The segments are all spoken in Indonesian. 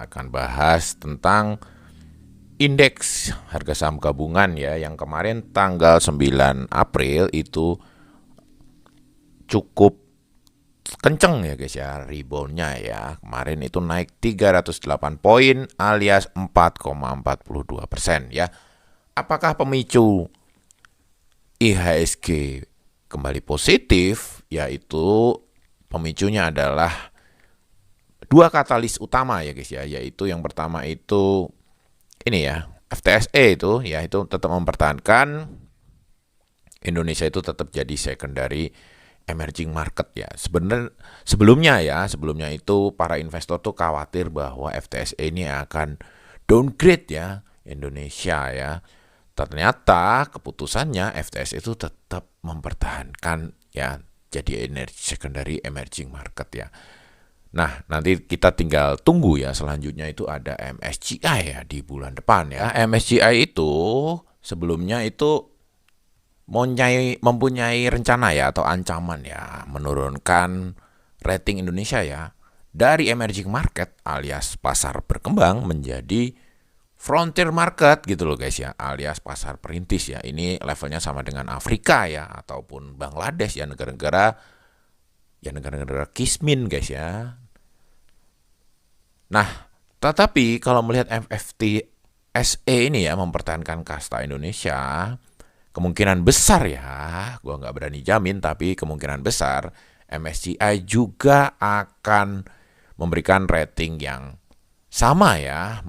akan bahas tentang indeks harga saham gabungan ya, yang kemarin tanggal 9 April itu cukup kenceng ya guys ya, reboundnya ya. Kemarin itu naik 308 poin alias 4,42% ya. Apakah pemicu IHSG kembali positif? Yaitu pemicunya adalah dua katalis utama ya guys ya, yaitu yang pertama itu ini ya, FTSE itu ya, itu tetap mempertahankan Indonesia itu tetap jadi secondary emerging market ya. Sebenarnya sebelumnya itu para investor tuh khawatir bahwa FTSE ini akan downgrade ya Indonesia ya. Ternyata keputusannya FTSE itu tetap mempertahankan ya, jadi secondary emerging market ya. Nah, nanti kita tinggal tunggu ya, selanjutnya itu ada MSCI ya di bulan depan ya. MSCI itu sebelumnya itu mempunyai rencana ya atau ancaman ya menurunkan rating Indonesia ya dari emerging market alias pasar berkembang menjadi frontier market gitu loh guys ya, alias pasar perintis ya. Ini levelnya sama dengan Afrika ya ataupun Bangladesh ya, negara-negara kismin guys ya. Nah, tetapi kalau melihat FTSE ini ya mempertahankan kasta Indonesia, kemungkinan besar ya, gue nggak berani jamin, tapi kemungkinan besar MSCI juga akan memberikan rating yang sama ya,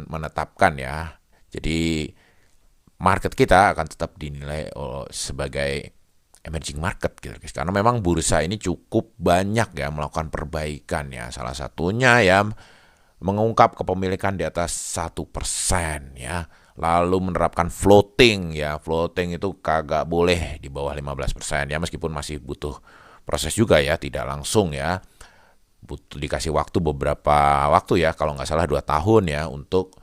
menetapkan ya. Jadi market kita akan tetap dinilai sebagai emerging market gitu guys. Karena memang bursa ini cukup banyak ya melakukan perbaikan ya. Salah satunya ya mengungkap kepemilikan di atas 1% ya. Lalu menerapkan floating ya. Floating itu kagak boleh di bawah 15% ya, meskipun masih butuh proses juga ya, tidak langsung ya. Butuh dikasih waktu beberapa waktu ya, kalau nggak salah 2 tahun ya untuk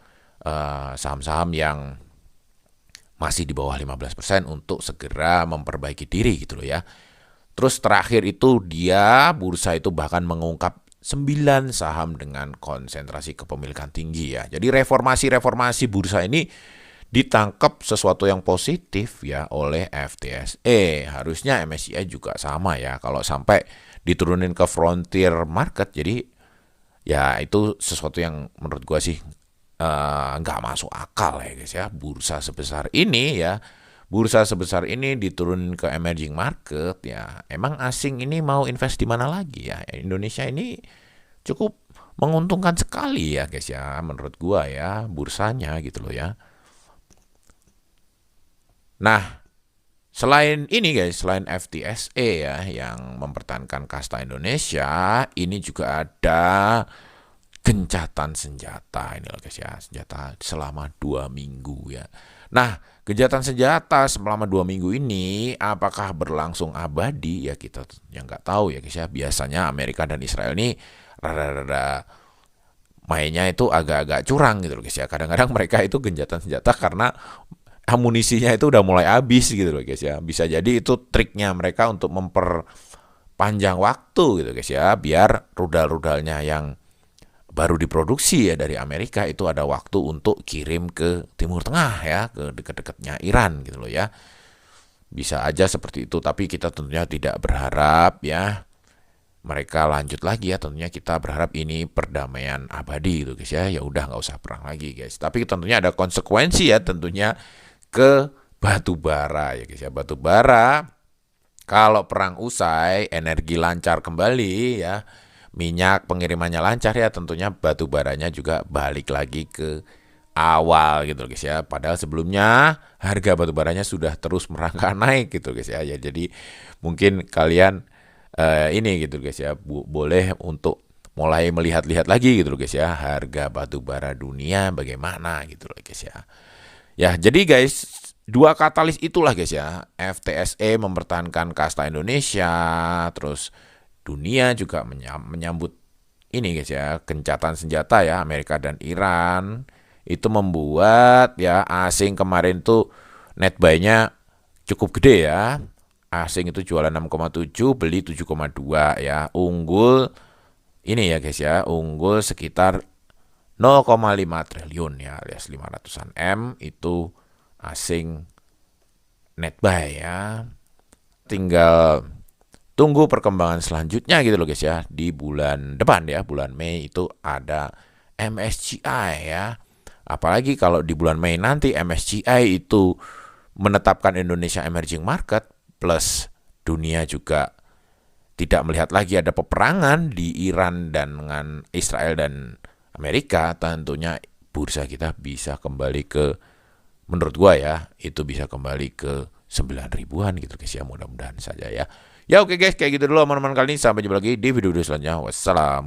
saham-saham yang masih di bawah 15% untuk segera memperbaiki diri gitu loh ya. Terus terakhir itu bursa itu bahkan mengungkap 9 saham dengan konsentrasi kepemilikan tinggi ya. Jadi reformasi bursa ini ditangkap sesuatu yang positif ya oleh FTSE. Harusnya MSCI juga sama ya. Kalau sampai diturunin ke frontier market, jadi ya itu sesuatu yang menurut gua sih nggak masuk akal ya guys ya. Bursa sebesar ini diturunin ke emerging market ya. Emang asing ini mau invest di mana lagi ya? Indonesia ini cukup menguntungkan sekali ya guys ya, menurut gua ya, bursanya gitu loh ya. Nah, selain ini guys, selain FTSE ya yang mempertahankan kasta Indonesia, ini juga ada gencatan senjata ini loh guys ya, senjata selama 2 minggu ya. Nah, gencatan senjata selama 2 minggu ini apakah berlangsung abadi ya, kita yang nggak tahu ya guys ya. Biasanya Amerika dan Israel ini rada-rada mainnya itu agak-agak curang gitu loh guys ya. Kadang-kadang mereka itu gencatan senjata karena amunisinya itu udah mulai habis gitu loh guys ya. Bisa jadi itu triknya mereka untuk memperpanjang waktu gitu guys ya, biar rudal-rudalnya yang baru diproduksi ya dari Amerika itu ada waktu untuk kirim ke Timur Tengah ya, ke dekat-dekatnya Iran gitu loh ya. Bisa aja seperti itu, tapi kita tentunya tidak berharap ya mereka lanjut lagi ya. Tentunya kita berharap ini perdamaian abadi gitu guys ya. Ya udah nggak usah perang lagi guys. Tapi tentunya ada konsekuensi ya, tentunya ke batu bara ya guys ya. Batu bara kalau perang usai, energi lancar kembali ya, minyak pengirimannya lancar ya, tentunya batu baranya juga balik lagi ke awal gitu guys ya. Padahal sebelumnya harga batu baranya sudah terus merangkak naik gitu guys ya. Jadi mungkin kalian ini gitu guys ya, boleh untuk mulai melihat-lihat lagi gitu guys ya, harga batu bara dunia bagaimana gitu loh guys ya. Ya, jadi guys, dua katalis itulah guys ya. FTSE mempertahankan kasta Indonesia, terus dunia juga menyambut ini guys ya, gencatan senjata ya, Amerika dan Iran. Itu membuat ya asing kemarin tuh net buy-nya cukup gede ya. Asing itu jualan 6,7, beli 7,2 ya. Unggul ini ya guys ya, unggul sekitar 0,5 triliun ya, alias 500-an M itu asing net buy ya. Tinggal tunggu perkembangan selanjutnya gitu loh guys ya. Di bulan depan ya, bulan Mei itu ada MSCI ya. Apalagi kalau di bulan Mei nanti MSCI itu menetapkan Indonesia emerging market, plus dunia juga tidak melihat lagi ada peperangan di Iran dan dengan Israel dan Amerika, tentunya bursa kita bisa kembali ke, menurut gua ya, itu bisa kembali ke 9 ribuan gitu guys ya, mudah-mudahan saja ya. Ya oke guys, kayak gitu dulu aman-aman kali ini, sampai jumpa lagi di video selanjutnya. Wassalam.